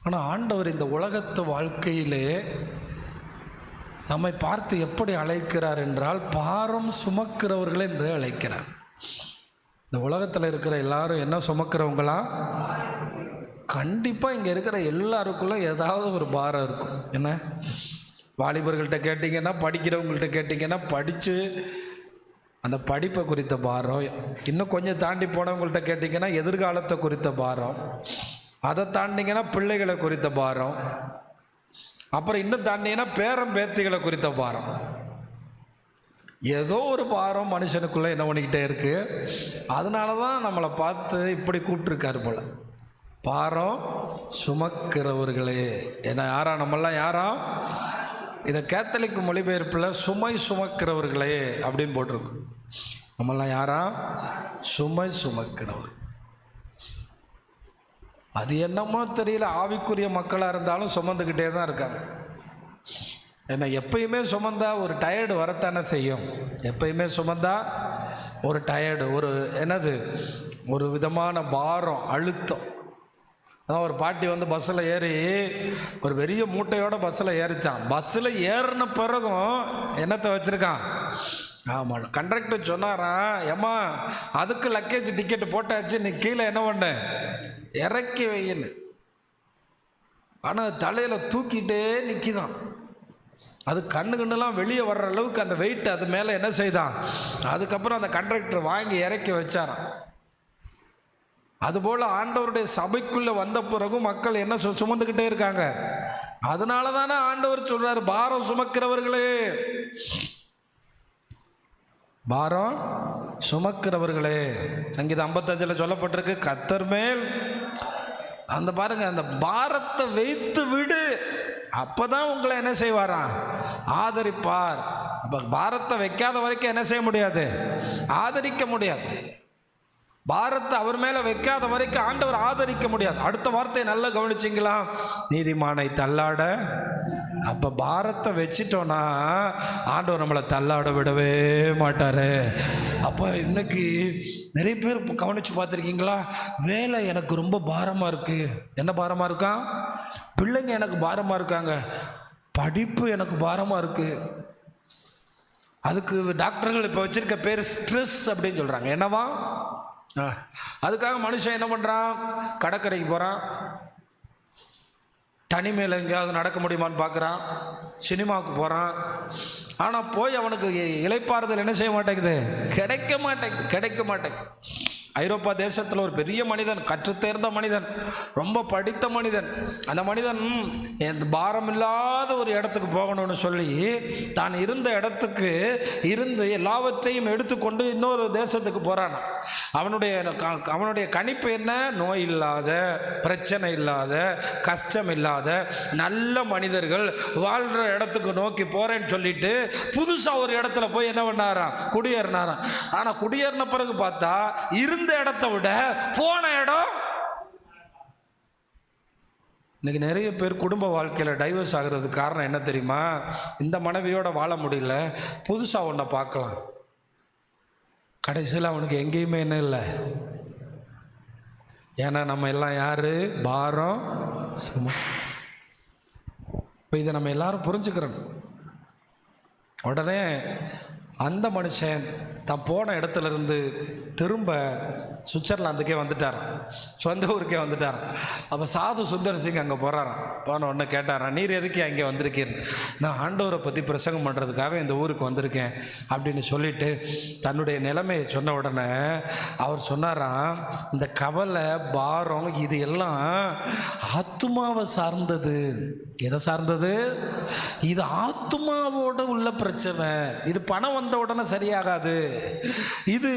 ஆனால் ஆண்டவர் இந்த உலகத்து வாழ்க்கையிலே நம்மை பார்த்து எப்படி அழைக்கிறார் என்றால், பாரம் சுமக்கிறவர்கள் என்று அழைக்கிறார். இந்த உலகத்தில் இருக்கிற எல்லாரும் என்ன சுமக்கிறவங்களா? கண்டிப்பாக இங்கே இருக்கிற எல்லாருக்குள்ள ஏதாவது ஒரு பாரம் இருக்கும். என்ன, வாலிபர்கள்ட்ட கேட்டிங்கன்னா, படிக்கிறவங்கள்ட்ட கேட்டிங்கன்னா படித்து அந்த படிப்பை குறித்த பாரம், இன்னும் கொஞ்சம் தாண்டி போனவங்கள்ட்ட கேட்டிங்கன்னா எதிர்காலத்தை குறித்த பாரம், அதை தாண்டிங்கன்னா பிள்ளைகளை குறித்த பாரம், அப்புறம் இன்னும் தாண்டிங்கன்னா பேரம் பேத்திகளை குறித்த பாரம். ஏதோ ஒரு பாரம் மனுஷனுக்குள்ளே என்ன பண்ணிக்கிட்டே இருக்குது. அதனால தான் நம்மளை பார்த்து இப்படி கூப்பிட்டுருக்காரு போல், பாரம் சுமக்கிறவர்களே. ஏன்னா யாரா நம்மெல்லாம் யாரா? இதை கேத்தலிக் மொழிபெயர்ப்பில் சுமை சுமக்கிறவர்களே அப்படின்னு போட்டிருக்கு. நம்மெல்லாம் யாரா? சுமை சுமக்கிறவர். அது என்னமோ தெரியல, ஆவிக்குரிய மக்களாக இருந்தாலும் சுமந்துக்கிட்டே தான் இருக்காங்க. ஏன்னா எப்பயுமே சுமந்தா ஒரு டயர்டு வரத்தானே செய்யும். எப்பயுமே சுமந்தா ஒரு டயர்டு, ஒரு என்னது, ஒரு விதமான பாரம், அழுத்தம். அதான் ஒரு பாட்டி வந்து பஸ்ஸில் ஏறி ஒரு பெரிய மூட்டையோட பஸ்ஸில் ஏறிச்சான். பஸ்ஸில் ஏறின பிறகும் என்னத்தை வச்சுருக்கான்? ஆமாம், கண்டக்டர் சொன்னாரான், ஏம்மா அதுக்கு லக்கேஜ் டிக்கெட்டு போட்டாச்சு, நீ கீழே என்ன பண்ண, இறக்கி வைன்னு. ஆனால் தலையில் தூக்கிட்டே நிற்கிதான். அது கண்ணுலாம் வெளியே வர்ற அளவுக்கு அந்த வெயிட் அது மேலே என்ன செய்தான். அதுக்கப்புறம் அந்த கண்டக்டர் வாங்கி இறக்கி வச்சாரான். அதுபோல் ஆண்டவருடைய சபைக்குள்ளே வந்த பிறகும் மக்கள் என்ன சுமந்துக்கிட்டே இருக்காங்க. அதனால தானே ஆண்டவர் சொல்றாரு, பாரம் சுமக்கிறவர்களே, பாரம் சுமக்கிறவர்களே. சங்கீதம் 55 சொல்லப்பட்டிருக்கு, கர்த்தர் மேல் அந்த பாருங்க, அந்த பாரத்தை வைத்து விடு, அப்பதான் உங்களை என்ன செய்வாராம்? ஆதரிப்பார். அப்ப பாரத்தை வைக்காத வரைக்கும் என்ன செய்ய முடியாது? ஆதரிக்க முடியாது. பாரத்தை அவர் மேலே வைக்காத வரைக்கும் ஆண்டவர் ஆதரிக்க முடியாது. அடுத்த வார்த்தையை நல்லா கவனிச்சிங்களா? நீதிமானை தள்ளாட. அப்போ பாரத்தை வச்சிட்டோன்னா ஆண்டவர் நம்மளை தள்ளாட விடவே மாட்டார். அப்போ இன்னைக்கு நிறைய பேர் கவனித்து பார்த்துருக்கீங்களா? வேலை எனக்கு ரொம்ப பாரமாக இருக்குது. என்ன பாரமாக இருக்கா? பிள்ளைங்க எனக்கு பாரமாக இருக்காங்க, படிப்பு எனக்கு பாரமாக இருக்குது. அதுக்கு டாக்டர்கள் இப்போ வச்சிருக்க பேர் ஸ்ட்ரெஸ் அப்படின்னு சொல்கிறாங்க. என்னவா? அதுக்காக மனுஷன் என்ன பண்ணுறான்? கடற்கரைக்கு போகிறான், தனிமையில் எங்கேயாவது நடக்க முடியுமான்னு பார்க்குறான், சினிமாவுக்கு போகிறான். ஆனால் போய் அவனுக்கு இளைப்பாறுதல் என்ன செய்ய மாட்டேங்குது? கிடைக்க மாட்டேங்குது. ஐரோப்பா தேசத்தில் ஒரு பெரிய மனிதன், கற்றுத்தேர்ந்த மனிதன், ரொம்ப படித்த மனிதன். அந்த மனிதன் பாரம் இல்லாத ஒரு இடத்துக்கு போகணும்னு சொல்லி தான் இருந்த இடத்துக்கு இருந்து எல்லாவற்றையும் எடுத்துக்கொண்டு இன்னொரு தேசத்துக்கு போகிறான். அவனுடைய கணிப்பு என்ன? நோய் இல்லாத, பிரச்சனை இல்லாத, கஷ்டம் இல்லாத நல்ல மனிதர்கள் வாழ்கிற இடத்துக்கு நோக்கி போகிறேன்னு சொல்லிட்டு புதுசாக ஒரு இடத்துல போய் என்ன பண்ணாராம்? குடியேறினாராம். ஆனால் குடியேறின பிறகு பார்த்தா இருந்த இடத்தை விட போன இடம். இன்னைக்கு நிறைய பேர் குடும்ப வாழ்க்கையில் டைவர்ஸ் ஆகிறதுக்கு காரணம் என்ன தெரியுமா? இந்த மனைவியோட வாழ முடியல, புதுசாக ஒன்றை பார்க்கலாம். கடைசியில் அவனுக்கு எங்கேயுமே என்ன இல்லை. ஏன்னா நம்ம எல்லாம் யாரு? பாரம் சும. இப்போ இதை நம்ம எல்லாரும் புரிஞ்சுக்கிறோம். உடனே அந்த மனுஷன் தான் போன இடத்துல இருந்து திரும்ப சுவிட்சர்லாந்துக்கே வந்துட்டாரான், சொந்த ஊருக்கே வந்துட்டாரான். அப்போ சாது சுந்தர் சிங் அங்கே போகிறாரான். போன உடனே கேட்டாரான், நீர் எதுக்கு அங்கே வந்திருக்கீர்? நான் ஆண்டவரை பற்றி பிரசங்கம் பண்ணுறதுக்காக இந்த ஊருக்கு வந்திருக்கேன் அப்படின்னு சொல்லிட்டு தன்னுடைய நிலைமையை சொன்ன உடனே அவர் சொன்னாராம், இந்த கவலை, பாரம் இது எல்லாம் ஆத்துமாவை சார்ந்தது. எதை சார்ந்தது? இது ஆத்துமாவோட உள்ள பிரச்சனை. இது பணம் வந்த உடனே சரியாகாது, இது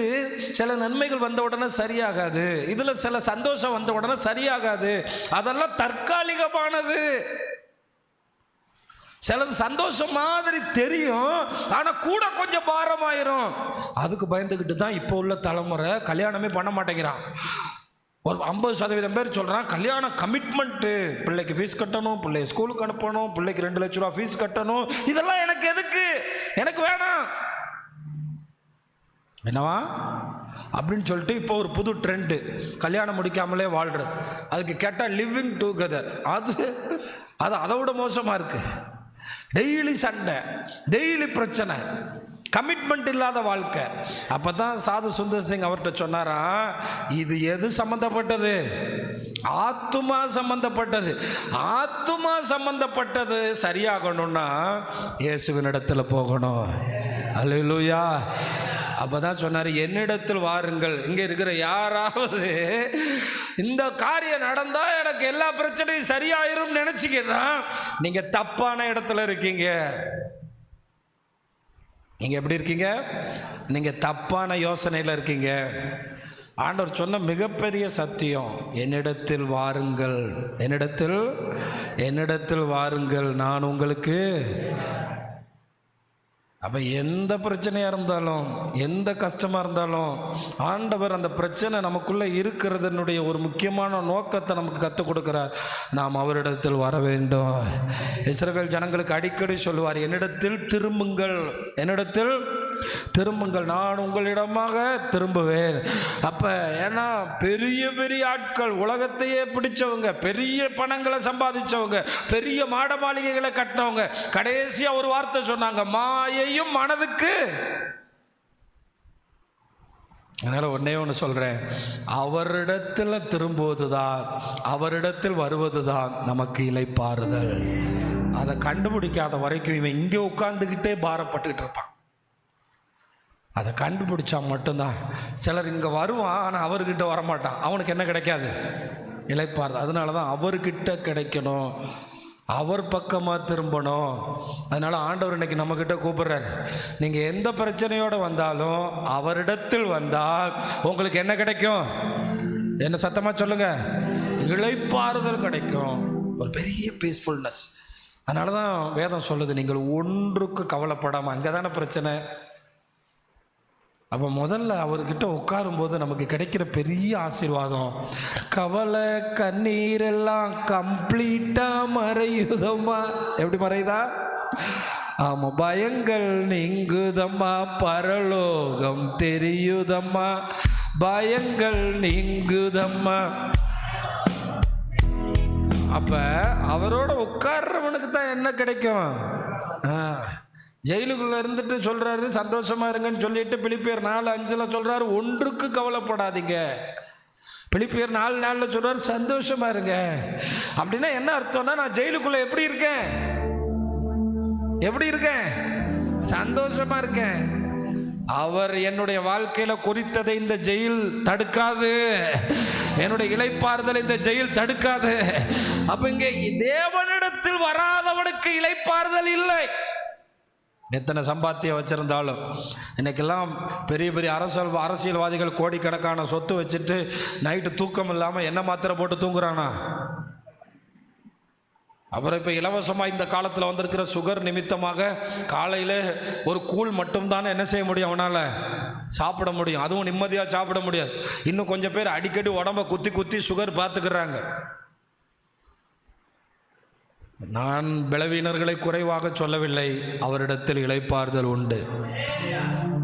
சில நன்மைகள் வந்த உடனே சரியாகாது, இதுல சில சந்தோஷம் வந்த உடனே சரியாகாது. அதெல்லாம் தற்காலிகமானது. சிலது சந்தோஷம் மாதிரி தெரியும், ஆனா கூட கொஞ்சம் பாரமாயிரும். அதுக்கு பயந்துக்கிட்டு தான் இப்போ உள்ள தலைமுறை கல்யாணமே பண்ண மாட்டேங்கிறான். ஒரு 50% பேர் சொல்கிறான் கல்யாணம் கமிட்மெண்ட்டு, பிள்ளைக்கு ஃபீஸ் கட்டணும், பிள்ளைய ஸ்கூலுக்கு அனுப்பணும், பிள்ளைக்கு 2 லட்ச ரூபா ஃபீஸ் கட்டணும், இதெல்லாம் எனக்கு எதுக்கு? எனக்கு வேணாம். என்னவா அப்படின்னு சொல்லிட்டு இப்போ ஒரு புது ட்ரெண்டு, கல்யாணம் முடிக்காமலே வாழ்கிறது. அதுக்கு கேட்டால் லிவிங் டுகெதர். அது அதை விட மோசமாக இருக்குது. டெய்லி சண்டை, டெய்லி பிரச்சனை, கமிட்மெண்ட் இல்லாத வாழ்க்கை. அப்போ தான் சாது சுந்தர் சிங் அவர்கிட்ட சொன்னாரா, இது எது சம்மந்தப்பட்டது? ஆத்துமா சம்பந்தப்பட்டது. ஆத்துமா சம்பந்தப்பட்டது சரியாகணும்னா இயேசுவின் இடத்துல போகணும். அல்லேலூயா. அப்போ தான் சொன்னார், என்னிடத்தில் வாருங்கள். இங்கே இருக்கிற யாராவது இந்த காரியம் நடந்தால் எனக்கு எல்லா பிரச்சனையும் சரியாயிரும் நினச்சிக்கிறா, நீங்கள் தப்பான இடத்துல இருக்கீங்க. நீங்கள் எப்படி இருக்கீங்க? நீங்கள் தப்பான யோசனையில் இருக்கீங்க. ஆண்டவர் சொன்ன மிகப்பெரிய சத்தியம், என்னிடத்தில் வாருங்கள், என்னிடத்தில் வாருங்கள், நான் உங்களுக்கு. அப்போ எந்த பிரச்சனையாக இருந்தாலும், எந்த கஷ்டமாக இருந்தாலும், ஆண்டவர் அந்த பிரச்சனை நமக்குள்ளே இருக்கிறதுனுடைய ஒரு முக்கியமான நோக்கத்தை நமக்கு கற்றுக் கொடுக்கிறார். நாம் அவரிடத்தில் வர வேண்டும். இஸ்ரவேல் ஜனங்களுக்கு அடிக்கடி சொல்லுவார், என்னிடத்தில் திரும்புங்கள், என்னிடத்தில் திரும்புங்கள், நான் உங்களிடமாக திரும்புவேன். அப்போ ஏன்னா பெரிய பெரிய ஆட்கள், உலகத்தையே பிடிச்சவங்க, பெரிய பணங்களை சம்பாதிச்சவங்க, பெரிய மாட மாளிகைகளை கட்டினவங்க, கடைசியாக ஒரு வார்த்தை சொன்னாங்க, மாயையும் மனதுக்கு. அதனால் ஒன்றே ஒன்று சொல்கிறேன், அவரிடத்தில் திரும்புவதுதான், அவரிடத்தில் வருவதுதான் நமக்கு இளைப்பாறுதல். அதை கண்டுபிடிக்காத வரைக்கும் இவன் இங்கே உட்கார்ந்துக்கிட்டே பாரப்பட்டுக்கிட்டு இருப்பான். அதை கண்டுபிடிச்சா மட்டும்தான். சிலர் இங்கே வருவான், ஆனால் அவர்கிட்ட வரமாட்டான். அவனுக்கு என்ன கிடைக்காது? இளைப்பாறுதல். அதனால தான் அவர்கிட்ட கிடைக்கணும், அவர் பக்கமாக திரும்பணும். அதனால் ஆண்டவர் இன்னைக்கு நம்மக்கிட்ட கூப்பிடுறார், நீங்கள் எந்த பிரச்சனையோடு வந்தாலும் அவரிடத்தில் வந்தால் உங்களுக்கு என்ன கிடைக்கும்? என்ன சத்தமாக சொல்லுங்கள்? இளைப்பாறுதல் கிடைக்கும், ஒரு பெரிய பீஸ்ஃபுல்னஸ். அதனால தான் வேதம் சொல்லுது, நீங்கள் ஒன்றுக்கு கவலைப்படாமல். அங்கே தானே பிரச்சனை. அப்போ முதல்ல அவர்கிட்ட உட்காரும்போது நமக்கு கிடைக்கிற பெரிய ஆசீர்வாதம், கவலை கண்ணீர் எல்லாம் கம்ப்ளீட்டாக மறையுதம்மா. எப்படி மறையுதா? ஆமாம், பயங்கள் நீங்குதம்மா, பரலோகம் தெரியுதம்மா, பயங்கள் நீங்குதம்மா. அப்போ அவரோட உட்கார்றவனுக்கு தான் என்ன கிடைக்கும்? ஜெயிலுக்குள்ளே இருந்துட்டு சொல்கிறாரு சந்தோஷமாக இருங்கன்னு சொல்லிட்டு பிலிப்பியர் 4:5 சொல்கிறாரு, ஒன்றுக்கு கவலைப்படாதீங்க. பிலிப்பியர் 4:4 சொல்கிறாரு, சந்தோஷமாக இருங்க. அப்படின்னா என்ன அர்த்தம்னா, நான் ஜெயிலுக்குள்ளே எப்படி இருக்கேன்? சந்தோஷமாக இருக்கேன். அவர் என்னுடைய வாழ்க்கையில் குறித்ததை இந்த ஜெயில் தடுக்காது, என்னுடைய இளைப்பாறுதல் இந்த ஜெயில் தடுக்காது. அப்போ இங்கே தேவனிடத்தில் வராதவனுக்கு இளைப்பாறுதல் இல்லை. எத்தனை சம்பாத்தியம் வச்சுருந்தாலும், இன்றைக்கெல்லாம் பெரிய பெரிய அரசியல்வாதிகள் கோடிக்கணக்கான சொத்து வச்சுட்டு நைட்டு தூக்கம் இல்லாமல் என்ன மாத்திரை போட்டு தூங்குறானா? அப்புறம் இப்போ இலவசமாக இந்த காலத்தில் வந்திருக்கிற சுகர் நிமித்தமாக காலையில் ஒரு கூழ் மட்டும்தானே என்ன செய்ய முடியும், அவனால் சாப்பிட முடியும். அதுவும் நிம்மதியாக சாப்பிட முடியாது. இன்னும் கொஞ்சம் பேர் அடிக்கடி உடம்பை குத்தி சுகர் பார்த்துக்கிறாங்க. நான் பலவீனர்களை குறைவாக சொல்லவில்லை, அவரிடத்தில் இளைப்பாறுதல் உண்டு.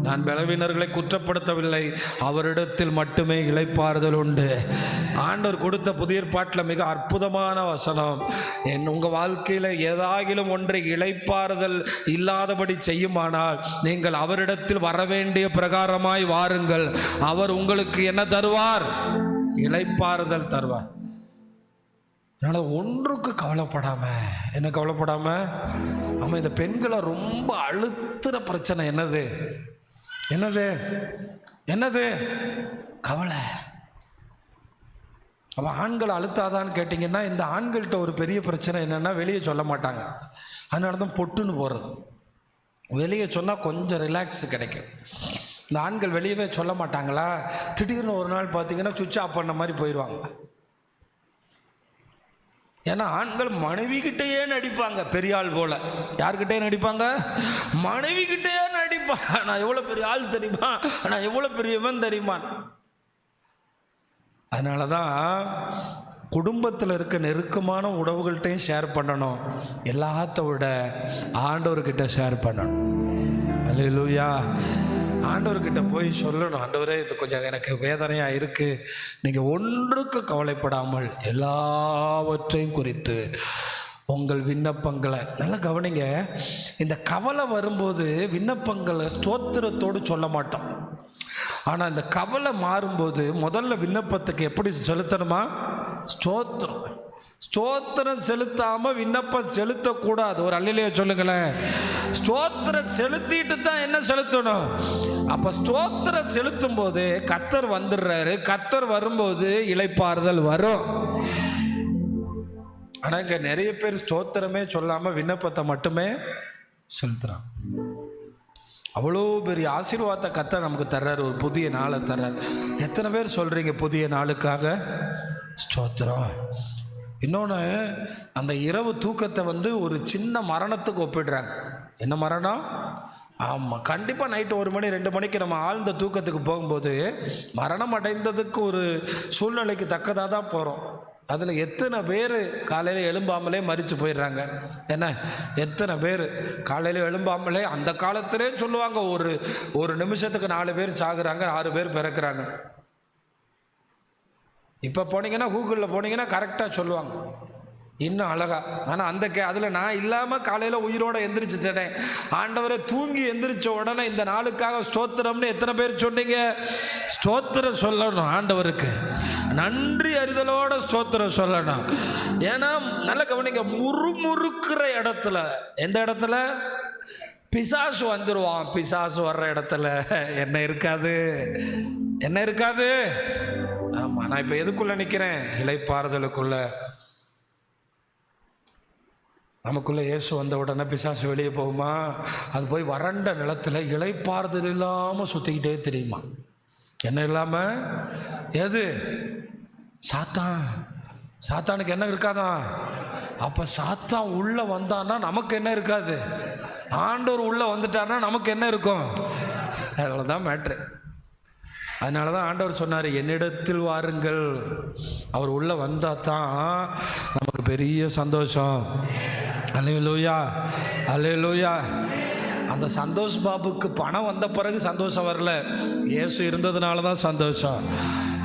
நான் பலவீனர்களை குற்றப்படுத்தவில்லை, அவரிடத்தில் மட்டுமே இளைப்பாறுதல் உண்டு. ஆண்டவர் கொடுத்த புதிய ஏற்பாட்டில் மிக அற்புதமான வசனம், உங்கள் வாழ்க்கையில் ஏதாகிலும் ஒன்றை இளைப்பாறுதல் இல்லாதபடி செய்யுமானால் நீங்கள் அவரிடத்தில் வர வேண்டிய பிரகாரமாய் வாருங்கள், அவர் உங்களுக்கு என்ன தருவார்? இளைப்பாறுதல் தருவார். அதனால் ஒன்றுக்கு கவலைப்படாமல். என்ன கவலைப்படாமல்? ஆமாம், இந்த பெண்களை ரொம்ப அழுத்துற பிரச்சனை என்னது? கவலை. அப்போ ஆண்கள் அழுத்தாதான்னு கேட்டிங்கன்னா, இந்த ஆண்கள்கிட்ட ஒரு பெரிய பிரச்சனை என்னென்னா, வெளியே சொல்ல மாட்டாங்க. அதனால தான் பொட்டுன்னு போகிறது. வெளியே சொன்னால் கொஞ்சம் ரிலாக்ஸ் கிடைக்கும். இந்த ஆண்கள் வெளியவே சொல்ல மாட்டாங்களா, திடீர்னு ஒரு நாள் பார்த்தீங்கன்னா சுவிட்ச் ஆஃப் பண்ண மாதிரி போயிடுவாங்க. ஏன்னா ஆண்கள் மனைவிக்கிட்டேயே நடிப்பாங்க, பெரிய ஆள் போல. யார்கிட்டயே நடிப்பாங்க? மனைவிக்கிட்டேயே நடிப்பான். நான் எவ்வளோ பெரிய ஆள் தெரியுமா, நான் எவ்வளோ பெரியவன் தெரியுமா. அதனால தான் குடும்பத்தில் இருக்க நெருக்கமான உறவுகள்கிட்டையும் ஷேர் பண்ணணும், எல்லாத்த விட ஆண்டவர்கிட்ட ஷேர் பண்ணணும். அல்லேலூயா. ஆண்டவர்கிட்ட போய் சொல்லணும், ஆண்டவரே இது கொஞ்சம் எனக்கு வேதனையாக இருக்குது, நீங்கள் ஒன்றுக்கு கவலைப்படாமல் எல்லாவற்றையும் குறித்து உங்கள் விண்ணப்பங்களை நல்லா கவனிங்க. இந்த கவலை வரும்போது விண்ணப்பங்களை ஸ்தோத்திரத்தோடு சொல்ல மாட்டோம். ஆனால் இந்த கவலை மாறும்போது முதல்ல விண்ணப்பத்துக்கு எப்படி செலுத்தணுமா? ஸ்தோத்திரம். ஸ்தோத்திரம் செலுத்தாமல் விண்ணப்பம் செலுத்தக்கூடாது. ஒரு அல்லேலூயா சொல்லுங்களேன். ஸ்தோத்திரம் செலுத்திட்டு தான் என்ன செலுத்தணும்? அப்போ ஸ்தோத்திரம் செலுத்தும் போது கர்த்தர் வந்துடுறாரு. கர்த்தர் வரும்போது இளைப்பாறுதல் வரும். ஆனால் இங்கே நிறைய பேர் ஸ்தோத்திரமே சொல்லாமல் விண்ணப்பத்தை மட்டுமே செலுத்துகிறான். அவ்வளோ பெரிய ஆசீர்வாதத்தை கர்த்தர் நமக்கு தர்றார், ஒரு புதிய நாளை தர்றார். எத்தனை பேர் சொல்கிறீங்க புதிய நாளுக்காக ஸ்தோத்திரம்? இன்னொன்று, அந்த இரவு தூக்கத்தை ஒரு சின்ன மரணத்துக்கு ஒப்பிடுறாங்க. என்ன மரணம்? ஆமாம், கண்டிப்பாக நைட்டு 1 மணி 2 மணிக்கு நம்ம ஆழ்ந்த தூக்கத்துக்கு போகும்போது மரணம் அடைந்ததுக்கு ஒரு சூழ்நிலைக்கு தக்கதாக தான் போகிறோம். அதில் எத்தனை பேர் காலையில் எழும்பாமலே மரித்து போயிடுறாங்க? என்ன, எத்தனை பேர் காலையில் எழும்பாமலே? அந்த காலத்திலே சொல்லுவாங்க, ஒரு நிமிஷத்துக்கு 4 பேர் சாகுறாங்க, 6 பேர் பிறக்கிறாங்க. இப்போ போனீங்கன்னா கூகுளில் போனீங்கன்னா கரெக்டாக சொல்லுவாங்க, இன்னும் அழகா. ஆனால் அதில் நான் இல்லாமல் காலையில் உயிரோடு எந்திரிச்சிட்டேனே. ஆண்டவரை தூங்கி எந்திரிச்ச உடனே இந்த நாளுக்காக ஸ்தோத்திரம்னு எத்தனை பேர் சொன்னீங்க? ஸ்தோத்திரம் சொல்லணும், ஆண்டவருக்கு நன்றி அறிதலோட ஸ்தோத்திரம் சொல்லணும். ஏன்னா நல்ல கவனிங்க, முறுமுறுக்கிற இடத்துல, எந்த இடத்துல பிசாசு வந்துடுவான், பிசாசு வர்ற இடத்துல என்ன இருக்காது? என்ன இருக்காது? ஆமாம், நான் இப்போ எதுக்குள்ளே நிற்கிறேன்? இளைப்பாறுதலுக்குள்ள. நமக்குள்ளே இயேசு வந்த உடனே பிசாசு வெளியே போகுமா? அது போய் வறண்ட நிலத்தில் இளைப்பாறுதல் இல்லாமல் சுற்றிக்கிட்டே தெரியுமா? என்ன இல்லாமல்? எது? சாத்தானுக்கு என்ன இருக்காதான்? அப்போ சாத்தான் உள்ளே வந்தான்னா நமக்கு என்ன இருக்காது? ஆண்டவர் உள்ளே வந்துட்டான்னா நமக்கு என்ன இருக்கும்? அதில் தான் மேட்ரு. அதனால தான் ஆண்டவர் சொன்னார், என்னிடத்தில் வாருங்கள். அவர் உள்ளே வந்தால் தான் நமக்கு பெரிய சந்தோஷம். அல்லேலூயா, அல்லேலூயா. அந்த சந்தோஷ் பாபுக்கு பணம் வந்த பிறகு சந்தோஷம் வரல, இயேசு இருந்ததுனால தான் சந்தோஷம்.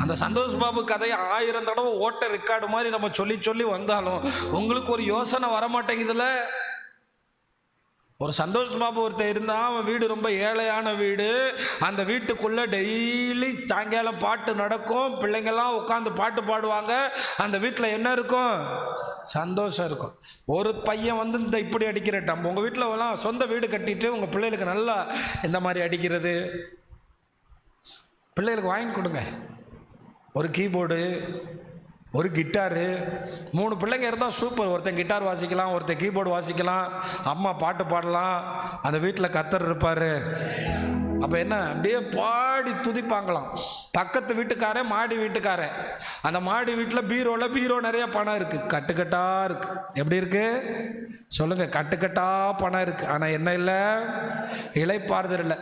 அந்த சந்தோஷ் பாபு கதையை 1000 தடவை ஓட்ட ரெக்கார்டு மாதிரி நம்ம சொல்லி சொல்லி வந்தாலும் உங்களுக்கு ஒரு யோசனை வரமாட்டேங்குதுல்ல. ஒரு சந்தோஷ் பாபு ஒருத்தர் இருந்தால், அவன் வீடு ரொம்ப ஏழையான வீடு. அந்த வீட்டுக்குள்ளே டெய்லி சாயங்காலம் பாட்டு நடக்கும், பிள்ளைங்கள்லாம் உட்காந்து பாட்டு பாடுவாங்க. அந்த வீட்டில் என்ன இருக்கும்? சந்தோஷம் இருக்கும். ஒரு பையன் இந்த இப்படி அடிக்கிறட்டான். உங்கள் வீட்டில் எல்லாம் சொந்த வீடு கட்டிட்டு உங்கள் பிள்ளைகளுக்கு நல்லா இந்த மாதிரி அடிக்கிறது பிள்ளைகளுக்கு வாங்கி கொடுங்க. ஒரு கீபோர்டு, ஒரு கிட்டாரு. 3 பிள்ளைங்க இருந்தால் சூப்பர். ஒருத்தன் கிட்டார் வாசிக்கலாம், ஒருத்தன் கீபோர்டு வாசிக்கலாம், அம்மா பாட்டு பாடலாம், அந்த வீட்டில் கர்த்தர் இருப்பார். அப்போ என்ன, அப்படியே பாடி துதிப்பாங்களாம். பக்கத்து வீட்டுக்காரன், மாடி வீட்டுக்காரன். அந்த மாடி வீட்டில் பீரோ நிறைய பணம் இருக்குது, கட்டுக்கட்டாக இருக்குது. எப்படி இருக்குது சொல்லுங்கள்? கட்டுக்கட்டாக பணம் இருக்குது. ஆனால் என்ன இல்லை? இளைப்பாறுதல் இல்லை.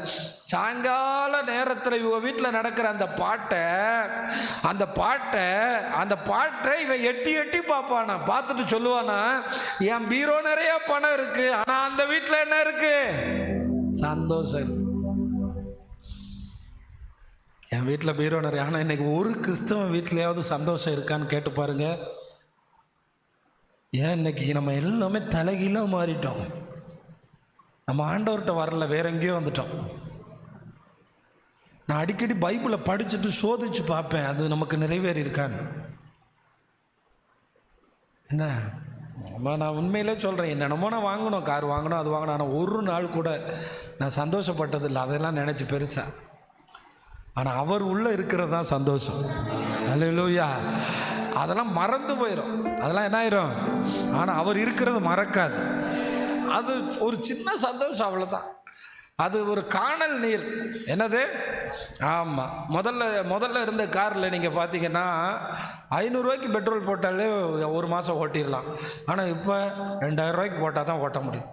சாயங்கால நேரத்தில் இவங்க வீட்டில் நடக்கிற அந்த பாட்டை இவன் எட்டி எட்டி பார்ப்பானா. பார்த்துட்டு சொல்லுவானா, என் பீரோ நிறைய பணம் இருக்குது, ஆனால் அந்த வீட்டில் என்ன இருக்குது? சந்தோஷம் இருக்கு. என் வீட்டில் பீரோ நிறைய, ஆனால் இன்னைக்கு ஒரு கிறிஸ்தவ வீட்லையாவது சந்தோஷம் இருக்கான்னு கேட்டு பாருங்க. ஏன் இன்னைக்கு நம்ம எல்லாமே தலைகீழாக மாறிட்டோம். நம்ம ஆண்டவர்கிட்ட வரல, வேற எங்கேயோ வந்துட்டோம். நான் அடிக்கடி பைபிளை படிச்சுட்டு சோதிச்சு பார்ப்பேன், அது நமக்கு நிறைவேறி இருக்கான்னு. என்ன நான் உண்மையிலே சொல்கிறேன், என்னென்னமோ நான் வாங்கணும், கார் வாங்கணும், அது வாங்கணும், ஆனால் ஒரு நாள் கூட நான் சந்தோஷப்பட்டதில்லை. அதெல்லாம் நினச்சி பெருசாக. ஆனால் அவர் உள்ளே இருக்கிறது தான் சந்தோஷம். அல்லேலூயா. அதெல்லாம் மறந்து போயிடும், அதெல்லாம் என்ன ஆயிரும். ஆனால் அவர் இருக்கிறது மறக்காது. அது ஒரு சின்ன சந்தோஷம், அவ்வளோதான். அது ஒரு காணல் நீர். என்னது? ஆமாம். முதல்ல இருந்த காரில் நீங்கள் பார்த்தீங்கன்னா 500 ரூபாய்க்கு பெட்ரோல் போட்டாலே 1 மாதம் ஓட்டிடலாம். ஆனால் இப்போ 2000 ரூபாய்க்கு போட்டால் தான் ஓட்ட முடியும்.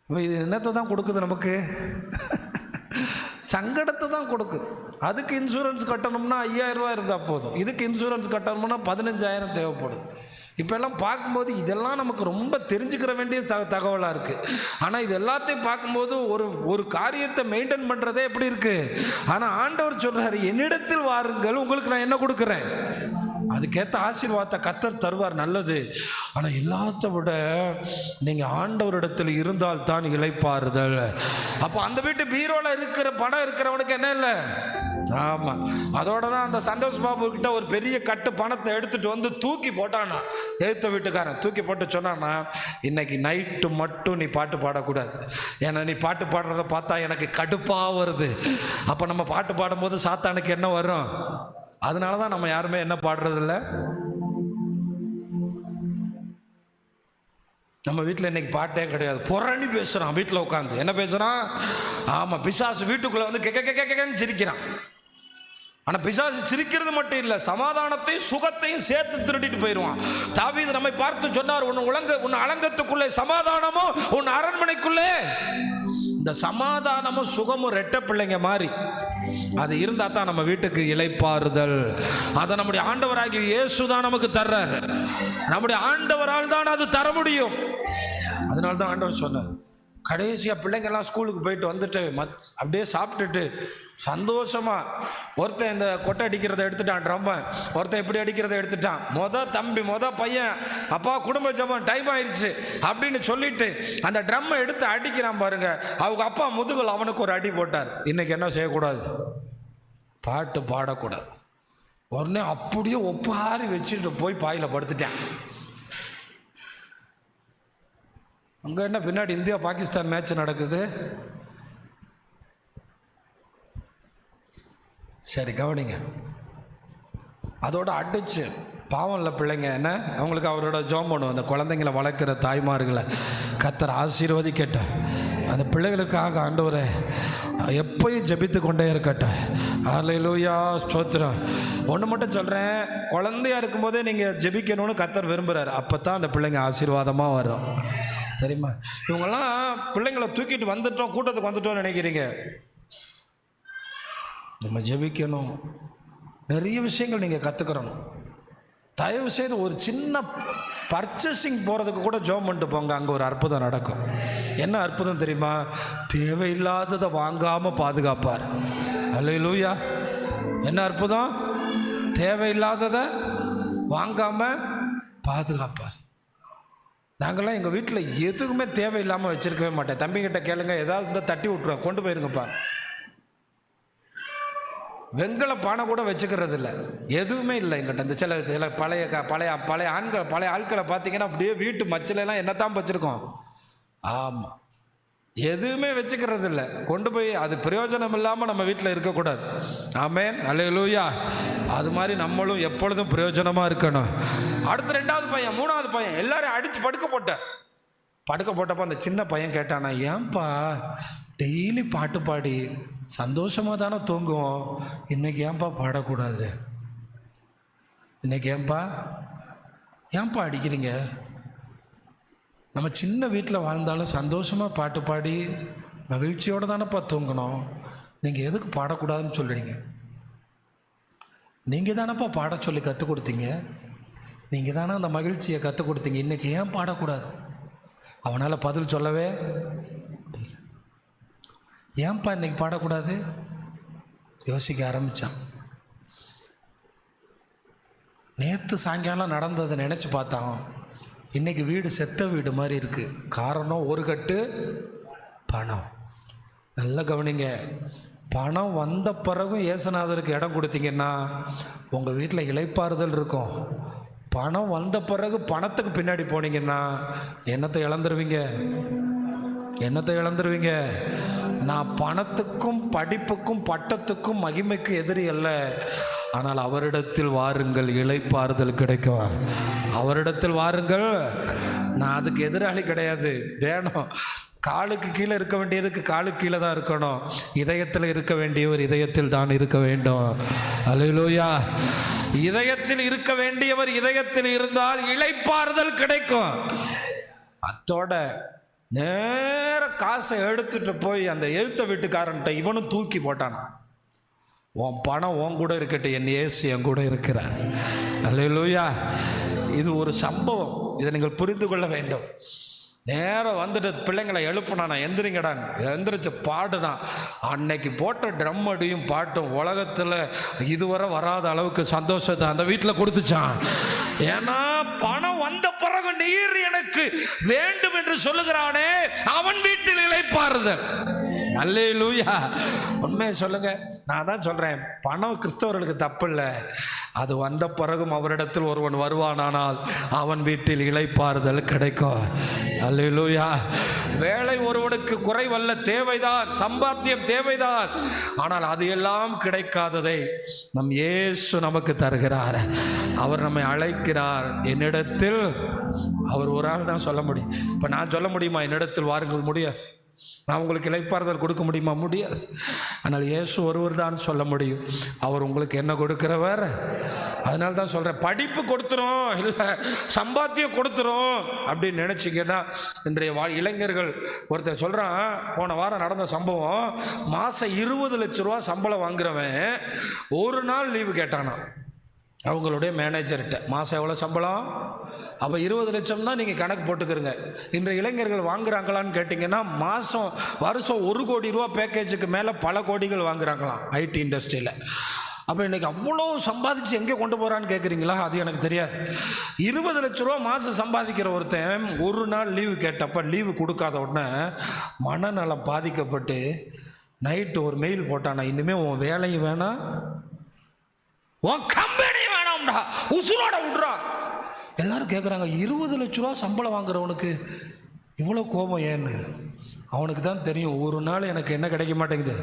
இப்போ இது என்னத்தை தான் கொடுக்குது நமக்கு? சங்கடத்தை தான் கொடுக்குது. அதுக்கு இன்சூரன்ஸ் கட்டணும்னா 5000 ரூபா இருந்தால் போதும். இதுக்கு இன்சூரன்ஸ் கட்டணும்னா 15,000 தேவைப்படுது. இப்போல்லாம் பார்க்கும்போது இதெல்லாம் நமக்கு ரொம்ப தெரிஞ்சுக்கிற வேண்டிய தகவலாக இருக்குது. ஆனால் இது எல்லாத்தையும் பார்க்கும்போது ஒரு காரியத்தை மெயின்டைன் பண்ணுறதே எப்படி இருக்குது. ஆனால் ஆண்டவர் சொல்கிறாரு, என்னிடத்தில் வாருங்கள், உங்களுக்கு நான் என்ன கொடுக்குறேன், அதுக்கேற்ற ஆசீர்வாதத்தை கர்த்தர் தருவார். நல்லது. ஆனால் எல்லாத்த விட நீங்கள் ஆண்டவரிடத்தில் இருந்தால் தான் இளைப்பாறுதல். அப்போ அந்த வீட்டு பீரோவில் இருக்கிற பணம் இருக்கிறவனுக்கு என்ன இல்லை. ஆமாம், அதோட தான் அந்த சந்தோஷ் பாபு கிட்ட ஒரு பெரிய கட்டு பணத்தை எடுத்துகிட்டு வந்து தூக்கி போட்டானா. எழுத்த வீட்டுக்காரன் தூக்கி போட்டு சொன்னான்னா, இன்னைக்கு நைட்டு மட்டும் நீ பாட்டு பாடக்கூடாது, ஏன்னா நீ பாட்டு பாடுறத பார்த்தா எனக்கு கடுப்பாக வருது. அப்போ நம்ம பாட்டு பாடும்போது சாத்தானுக்கு என்ன வரும். அதனால தான் நம்ம யாருமே என்ன பாடுறதில்ல. நம்ம வீட்டில் இன்னைக்கு பாட்டே கிடையாது. புரணி பேசுகிறான் வீட்டில் உட்காந்து. என்ன பேசுகிறான்? ஆமாம், பிசாசு வீட்டுக்குள்ளே வந்து கேன்னு சிரிக்கிறான். ஆனால் பிசாசு சிரிக்கிறது மட்டும் இல்லை, சமாதானத்தையும் சுகத்தையும் சேர்த்து திருடிட்டு போயிடுவான். தாவீது நம்மை பார்த்து சொன்னார், உன் அலங்கத்துக்குள்ளே சமாதானமும் உன் அரண்மனைக்குள்ளே. இந்த சமாதானமும் சுகமும் ரெட்ட பிள்ளைங்க மாதிரி அது இருந்தால் தான் நம்ம வீட்டுக்கு இளைப்பாறுதல். அதை நம்முடைய ஆண்டவராகிய இயேசு தான் நமக்கு தர்றார். நம்முடைய ஆண்டவரால் தான் அது தர முடியும். அதனால தான் ஆண்டவர் சொன்னார், கடைசியாக பிள்ளைங்கள்லாம் ஸ்கூலுக்கு போயிட்டு வந்துட்டு அப்படியே சாப்பிட்டுட்டு சந்தோஷமாக ஒருத்தன் இந்த கொட்டை அடிக்கிறத எடுத்துட்டான், ட்ரம்ம ஒருத்தன் இப்படி அடிக்கிறத எடுத்துட்டான். தம்பி பையன், அப்பா குடும்ப ஜபம் டைம் ஆயிடுச்சு அப்படின்னு சொல்லிட்டு அந்த ட்ரம்மை எடுத்து அடிக்கிறான் பாருங்க. அவங்க அப்பா முதுகில் அவனுக்கு ஒரு அடி போட்டார். இன்னைக்கு என்ன செய்யக்கூடாது, பாட்டு பாடக்கூடாது. உடனே அப்படியே ஒப்பாரி வச்சுட்டு போய் பாயில் படுத்துட்டேன். அங்கே என்ன பின்னாடி இந்தியா பாகிஸ்தான் மேட்ச் நடக்குது. சரி கவனிங்க. அதோட அடிச்சு பாவம் இல்லை பிள்ளைங்க, என்ன அவங்களுக்கு அவரோட ஜெபம் பண்ணுவோம். அந்த குழந்தைங்களை வளர்க்குற தாய்மார்களை கர்த்தர் ஆசீர்வதிக்கட்டும். அந்த பிள்ளைகளுக்காக ஆண்டவரே எப்பயும் ஜெபித்து கொண்டே இருக்கட்டும். ஹல்லேலூயா, ஸ்தோத்திரம். ஒன்று மட்டும் சொல்கிறேன், குழந்தையா இருக்கும்போதே நீங்கள் ஜெபிக்கணும்னு கர்த்தர் விரும்புகிறார். அப்போ தான் அந்த பிள்ளைங்க ஆசீர்வாதமாக வரும். தெரியுமா? இவங்கெல்லாம் பிள்ளைங்களை தூக்கிட்டு வந்துட்டோம், கூட்டத்துக்கு வந்துட்டோம்னு நினைக்கிறீங்க. நம்ம ஜெபிக்கணும். நிறைய விஷயங்கள் நீங்கள் கற்றுக்கிறணும். தயவு செய்து ஒரு சின்ன பர்ச்சேசிங் போகிறதுக்கு கூட ஜெபம் பண்ணிட்டு போங்க, அங்கே ஒரு அற்புதம் நடக்கும். என்ன அற்புதம் தெரியுமா? தேவையில்லாததை வாங்காமல் பாதுகாப்பார். அல்லேலூயா. என்ன அற்புதம்? தேவையில்லாததை வாங்காமல் பாதுகாப்பார். நாங்கள்லாம் எங்கள் வீட்டில் எதுக்குமே தேவையில்லாமல் வச்சுருக்கவே மாட்டேன். தம்பிக்கிட்ட கேளுங்க, ஏதாவது இருந்தால் தட்டி விட்ருவேன், கொண்டு போயிருங்கப்பா. வெங்கல பானை கூட வச்சுக்கிறது இல்லை, எதுவுமே இல்லை எங்கிட்ட. இந்த சில பழைய ஆட்களை பார்த்தீங்கன்னா அப்படியே வீட்டு மச்சிலெல்லாம் என்னத்தான் வச்சுருக்கோம். ஆமாம், எதுவுமே வச்சுக்கிறது இல்லை. கொண்டு போய் அது பிரயோஜனம் இல்லாமல் நம்ம வீட்டில் இருக்கக்கூடாது. ஆமென், அல்லேலூயா. அது மாதிரி நம்மளும் எப்பொழுதும் பிரயோஜனமாக இருக்கணும். அடுத்து 2வது பையன் 3வது பையன் எல்லாரும் அடித்து படுக்க போட்டப்போ அந்த சின்ன பையன் கேட்டானா, ஏன்பா டெய்லி பாட்டு பாடி சந்தோஷமாக தானே தூங்குவோம், இன்னைக்கு ஏன்பா பாடக்கூடாது, இன்னைக்கு ஏன்பா அடிக்கிறீங்க? நம்ம சின்ன வீட்டில் வாழ்ந்தாலும் சந்தோஷமாக பாட்டு பாடி மகிழ்ச்சியோடு தானேப்பா தூங்கணும், நீங்கள் எதுக்கு பாடக்கூடாதுன்னு சொல்கிறீங்க? நீங்கள் தானேப்பா பாட சொல்லி கற்றுக் கொடுத்தீங்க, நீங்கள் தானே அந்த மகிழ்ச்சியை கற்றுக் கொடுத்தீங்க, இன்றைக்கி ஏன் பாடக்கூடாது? அவனால் பதில் சொல்லவே, ஏன்பா இன்றைக்கி பாடக்கூடாது? யோசிக்க ஆரம்பித்தான். நேற்று சாயங்காலம் நடந்ததை நினச்சி பார்த்தான். இன்றைக்கி வீடு செத்த வீடு மாதிரி இருக்குது. காரணம், ஒரு கட்டு பணம். நல்லா கவனிங்க. பணம் வந்த பிறகும் இயேசுநாதருக்கு இடம் கொடுத்தீங்கன்னா உங்கள் வீட்டில் இளைப்பாறுதல் இருக்கும். பணம் வந்த பிறகு பணத்துக்கு பின்னாடி போனீங்கன்னா என்னத்தை இழந்துருவீங்க. நான் பணத்துக்கும் படிப்புக்கும் பட்டத்துக்கும் மகிமைக்கு எதிரி அல்ல. ஆனால் அவரிடத்தில் வாருங்கள், இளைப்பாறுதல் கிடைக்கும். அவரிடத்தில் வாருங்கள். நான் அதுக்கு எதிராளி கிடையாது. வேணும், காலுக்கு கீழே இருக்க வேண்டியதுக்கு காலுக்கு கீழே தான் இருக்கணும். இதயத்தில் இருக்க வேண்டியவர் இதயத்தில் தான் இருக்க வேண்டும். அல்லேலூயா. இதயத்தில் இருக்க வேண்டியவர் இதயத்தில் இருந்தால் இளைப்பாறுதல் கிடைக்கும். அத்தோட நேர காசை எடுத்துட்டு போய் அந்த எழுத்த வீட்டுக்காரன்ட்ட இவனும் தூக்கி போட்டானா, உன் பணம் உன் கூட இருக்கட்டும், என் இயேசு என் கூட இருக்கிறார். அல்லேலூயா. இது ஒரு சம்பவம், இதை நீங்கள் புரிந்து கொள்ள வேண்டும். நேரம் வந்துட்டு பிள்ளைங்களை எழுப்புனானா, எந்திரிங்கடா, எந்திரிச்சு பாடுனா. அன்னைக்கு போட்ட ட்ரம் அடியும் பாட்டும் உலகத்தில் இதுவரை வராத அளவுக்கு சந்தோஷத்தை அந்த வீட்டில் கொடுத்துச்சான். ஏன்னா பணம் வந்த பிறகு நீர் எனக்கு வேண்டும் என்று சொல்லுகிறானே, அவன் வீட்டில் இளைப்பாறுதல். அல்லேலூயா. உண்மையை சொல்லுங்க, நான் தான் சொல்றேன், பணம் கிறிஸ்தவர்களுக்கு தப்பு இல்லை. அது வந்த பிறகும் அவரிடத்தில் ஒருவன் வருவானானால் அவன் வீட்டில் இளைப்பாறுதல் கிடைக்கும். அல்லேலூயா. வேலை ஒருவனுக்கு குறைவல்ல, தேவைதான், சம்பாத்தியம் தேவைதான். ஆனால் அது எல்லாம் கிடைக்காததை நம் இயேசு நமக்கு தருகிறார். அவர் நம்மை அழைக்கிறார். என்னிடத்தில், அவர் ஒரு ஆள் தான் சொல்ல முடியும். இப்போ நான் சொல்ல முடியுமா என்னிடத்தில் வாருங்கள்? முடியாது. நான் உங்களுக்கு இளைப்பாறுதல் கொடுக்க முடியுமா? முடியாது. ஆனால் இயேசு ஒருவர் தான் சொல்ல முடியும். அவர் உங்களுக்கு என்ன கொடுக்கிறவர்? அதனால தான் சொல்கிறேன், படிப்பு கொடுத்துரும், இல்லை சம்பாத்தியம் கொடுத்துரும் அப்படின்னு நினச்சிங்கன்னா இன்றைய இளைஞர்கள். ஒருத்தர் சொல்கிறான், போன வாரம் நடந்த சம்பவம், மாதம் 20 லட்ச ரூபா சம்பளம் வாங்குறவன் ஒரு நாள் லீவு கேட்டானா அவங்களுடைய மேனேஜர்கிட்ட. மாதம் எவ்வளோ சம்பளம்? அப்போ 20 லட்சம் தான் நீங்கள் கணக்கு போட்டுக்கிறங்க. இன்றைய இளைஞர்கள் வாங்குறாங்களான்னு கேட்டிங்கன்னா வருஷம் 1 கோடி ரூபா பேக்கேஜுக்கு மேலே பல கோடிகள் வாங்குறாங்களாம் ஐடி இண்டஸ்ட்ரியில். அப்போ இன்றைக்கி அவ்வளோ சம்பாதிச்சு எங்கே கொண்டு போகிறான்னு கேட்குறீங்களா? அது எனக்கு தெரியாது. 20 லட்ச ரூபா மாதம் சம்பாதிக்கிற ஒருத்தன் ஒரு நாள் லீவு கேட்டப்போ லீவு கொடுக்காத உடனே மனநலம் பாதிக்கப்பட்டு நைட்டு ஒரு மெயில் போட்டானா, இனிமேல் உன் வேலையும் வேணாம், உன் கம்பெனி வேணாம்டா, உசுரோட விட்றான். எல்லாரும் கேட்குறாங்க, 20 லட்ச ரூபா சம்பளம் வாங்குறவனுக்கு இவ்வளோ கோபம் ஏன்னு? அவனுக்கு தான் தெரியும், ஒரு நாள் எனக்கு என்ன கிடைக்க மாட்டேங்குது.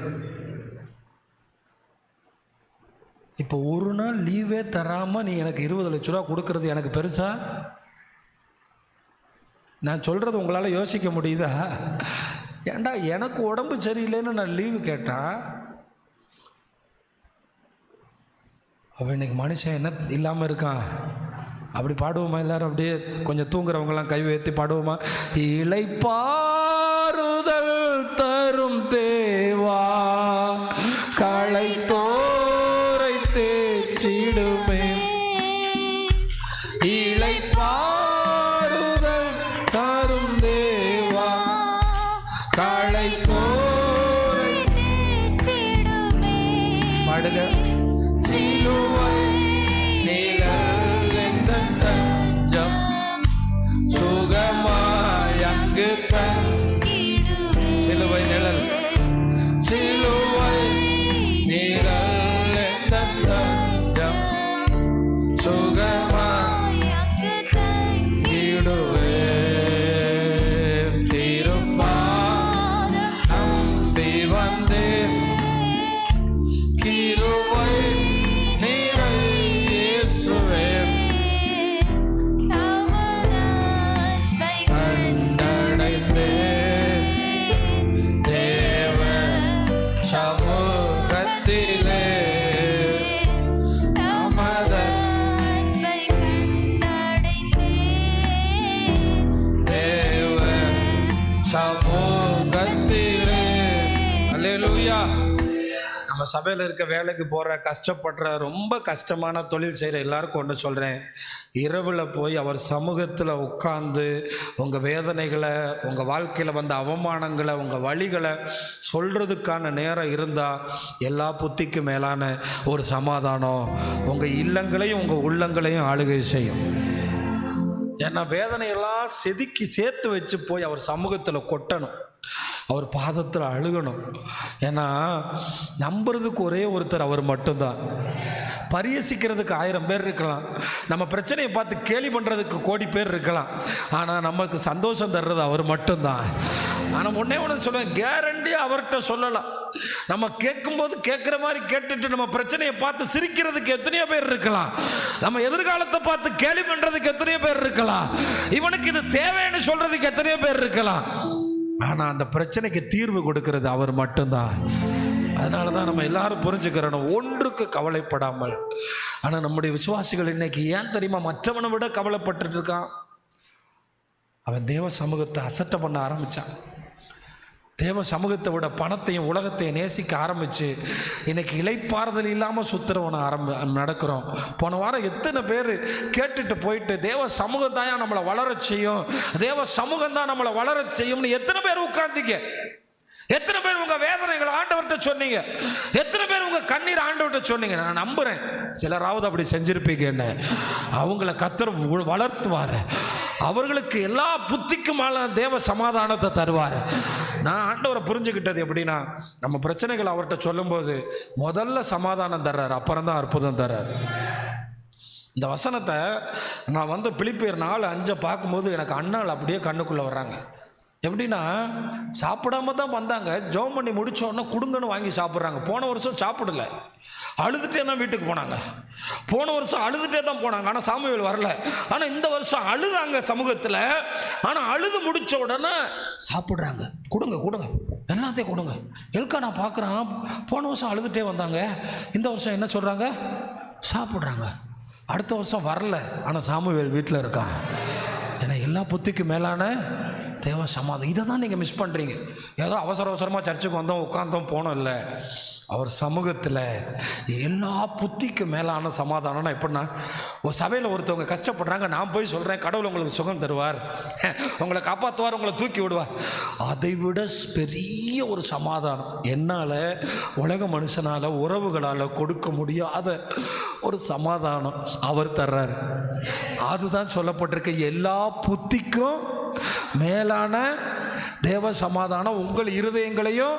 இப்போ ஒரு நாள் லீவே தராமல் நீ எனக்கு 20 லட்ச ரூபா கொடுக்கறது எனக்கு பெருசா? நான் சொல்கிறது உங்களால் யோசிக்க முடியுதா? ஏண்டா எனக்கு உடம்பு சரியில்லைன்னு நான் லீவு கேட்டால், அவன் இன்னைக்கு மனுஷன் என்ன இல்லாமல் இருக்கான். அப்படி பாடுவோமா எல்லாரும்? அப்படியே கொஞ்சம் தூங்குறவங்களாம் கை உயர்த்தி பாடுவோமா? இளைப்பாறுதல் தரும் தேவா, களைத்தோரை தேற்றிடுமே. இளைப்பாறுதல் தரும் தேவா, களைத்தோரை தேற்றிடுமே. பாடுங்க. சிலுவை நிழல் எந்தன் தஞ்சம், சுகமாய் அங்கு தங்கிடுவே. சிலுவை நிழல், சிலுவை நிழல் எந்தன் தஞ்சம், சுகமாய் அங்கு தங்கிடுவே. திருப்பாதம் நம்பி வந்தேன், கிருபை நம்ம சபையில் இருக்க வேலைக்கு போகிற கஷ்டப்படுற ரொம்ப கஷ்டமான தொழில் செய்கிற எல்லாருக்கும் ஒன்று சொல்கிறேன், இரவில் போய் அவர் சமூகத்தில் உட்கார்ந்து உங்கள் வேதனைகளை, உங்கள் வாழ்க்கையில் வந்த அவமானங்களை, உங்கள் வழிகளை சொல்கிறதுக்கான நேரம் இருந்தால் எல்லா புத்திக்கும் மேலான ஒரு சமாதானம் உங்கள் இல்லங்களையும் உங்கள் உள்ளங்களையும் ஆளுகை செய்யும். ஏன்னா வேதனையெல்லாம் செதுக்கி சேர்த்து வச்சு போய் அவர் சமூகத்தில் கொட்டணும், அவர் பாதத்தில் அழுகணும். ஏன்னா நம்புறதுக்கு ஒரே ஒருத்தர் அவர் மட்டும்தான். பரியசிக்கிறதுக்கு 1000 பேர் இருக்கலாம், நம்ம பிரச்சனையை பார்த்து கேலி பண்ணுறதுக்கு கோடி பேர் இருக்கலாம், ஆனால் நமக்கு சந்தோஷம் தர்றது அவர் மட்டும்தான். ஆனால் ஒன்று சொல்லுவேன், கேரண்டியாக அவர்கிட்ட சொல்லலாம். நம்ம கேட்கும்போது கேட்குற மாதிரி கேட்டுட்டு நம்ம பிரச்சனையை பார்த்து சிரிக்கிறதுக்கு எத்தனையோ பேர் இருக்கலாம், நம்ம எதிர்காலத்தை பார்த்து கேலி பண்ணுறதுக்கு எத்தனையோ பேர் இருக்கலாம், இவனுக்கு இது தேவைன்னு சொல்கிறதுக்கு எத்தனையோ பேர் இருக்கலாம். ஆனால் அந்த பிரச்சனைக்கு தீர்வு கொடுக்கிறது அவர் மட்டும்தான். அதனால தான் நம்ம எல்லாரும் புரிஞ்சுக்கிறோம், ஒன்றுக்கு கவலைப்படாமல். ஆனால் நம்முடைய விசுவாசிகள் இன்னைக்கு ஏன் தெரியுமா மற்றவனை விட கவலைப்பட்டு இருக்கான்? அவன் தேவ சமூகத்தை அசட்டை பண்ண ஆரம்பித்தான். தேவ சமூகத்தை விட பணத்தையும் உலகத்தையும் நேசிக்க ஆரம்பித்து இன்னைக்கு இளைப்பாறுதல் இல்லாமல் சுற்றுறவனை நடக்கிறோம். போன வாரம் எத்தனை பேர் கேட்டுட்டு போயிட்டு தேவ சமூகம் தான் நம்மளை வளர செய்யும், தேவ சமூகம் தான் நம்மளை வளர செய்யும்னு எத்தனை பேர் உட்கார்ந்தீங்க? எத்தனை பேர் உங்க வேதனைகளை ஆண்டவர்கிட்ட சொன்னீங்க? எத்தனை பேர் உங்க கண்ணீர் ஆண்டவர்கிட்ட சொன்னீங்க? நான் நம்புறேன் சிலராவது அப்படி செஞ்சிருப்பீங்க. என்ன அவங்கள கர்த்தர் வளர்த்துவார், அவர்களுக்கு எல்லா புத்திக்கும் மேல தேவ சமாதானத்தை தருவார். நான் ஆண்டவரை புரிஞ்சுக்கிட்டது எப்படின்னா, நம்ம பிரச்சனைகள் அவர்கிட்ட சொல்லும்போது முதல்ல சமாதானம் தர்றார், அப்புறம் தான் அற்புதம் தர்றார். இந்த வசனத்தை நான் பிலிப்பியர் 4:5 பார்க்கும்போது எனக்கு அண்ணாள் அப்படியே கண்ணுக்குள்ளே வர்றாங்க. எப்படின்னா, சாப்பிடாம தான் வந்தாங்க, ஜெபம் பண்ணி முடித்தோடனே கொடுங்கன்னு வாங்கி சாப்பிட்றாங்க. போன வருஷம் சாப்பிடல, அழுதுகிட்டே தான் வீட்டுக்கு போனாங்க. போன வருஷம் அழுதுகிட்டே தான் போனாங்க, ஆனால் சாமுவேல் வரல. ஆனால் இந்த வருஷம் அழுதாங்க சமூகத்தில், ஆனால் அழுது முடித்த உடனே சாப்பிட்றாங்க. கொடுங்க கொடுங்க எல்லாத்தையும் கொடுங்க. எல்கா நான் பார்க்குறான், போன வருஷம் அழுதுகிட்டே வந்தாங்க, இந்த வருஷம் என்ன சொல்கிறாங்க? சாப்பிட்றாங்க. அடுத்த வருஷம் வரல, ஆனால் சாமுவேல் வீட்டில் இருக்கான். ஏன்னா எல்லா புத்திக்கு மேலான தேவ சமாதானம். இதை தான் நீங்கள் மிஸ் பண்ணுறீங்க. ஏதோ அவசர அவசரமாக சர்ச்சுக்கு வந்தோம் உட்காந்தோம் போனோம் இல்லை, அவர் சமூகத்தில் எல்லா புத்திக்கு மேலான சமாதானம்னா எப்படின்னா, ஒரு சபையில் ஒருத்தவங்க கஷ்டப்படுறாங்க, நான் போய் சொல்கிறேன் கடவுள் உங்களுக்கு சுகம் தருவார், உங்களை காப்பாற்றுவார், உங்களை தூக்கி விடுவார். அதை விட பெரிய ஒரு சமாதானம் என்னால் உலக மனுஷனால் உறவுகளால் கொடுக்க முடியாத ஒரு சமாதானம் அவர் தர்றார். அதுதான் சொல்லப்பட்டிருக்கு, எல்லா புத்திக்கும் மேலான தேவ சமாதானம் உங்கள் இருதயங்களையும்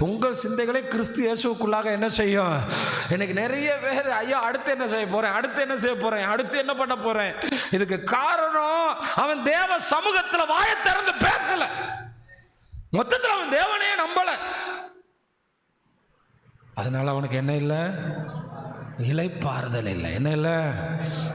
உங்கள் சிந்தைகளை கிறிஸ்து இயேசுவுக்குள்ளாக என்ன செய்யும். எனக்கு நிறைய பேர் ஐயா அடுத்து என்ன செய்ய போறேன், அடுத்து என்ன செய்ய போறேன், அடுத்து என்ன பண்ண போறேன், இதுக்கு காரணம் அவன் தேவ சமூகத்தில் வாயை திறந்து பேசல. மொத்தத்தில் அவன் தேவனையே நம்பல. அதனால அவனுக்கு என்ன இல்லை? இளைப்பாறுதல் இல்லை. என்ன இல்லை?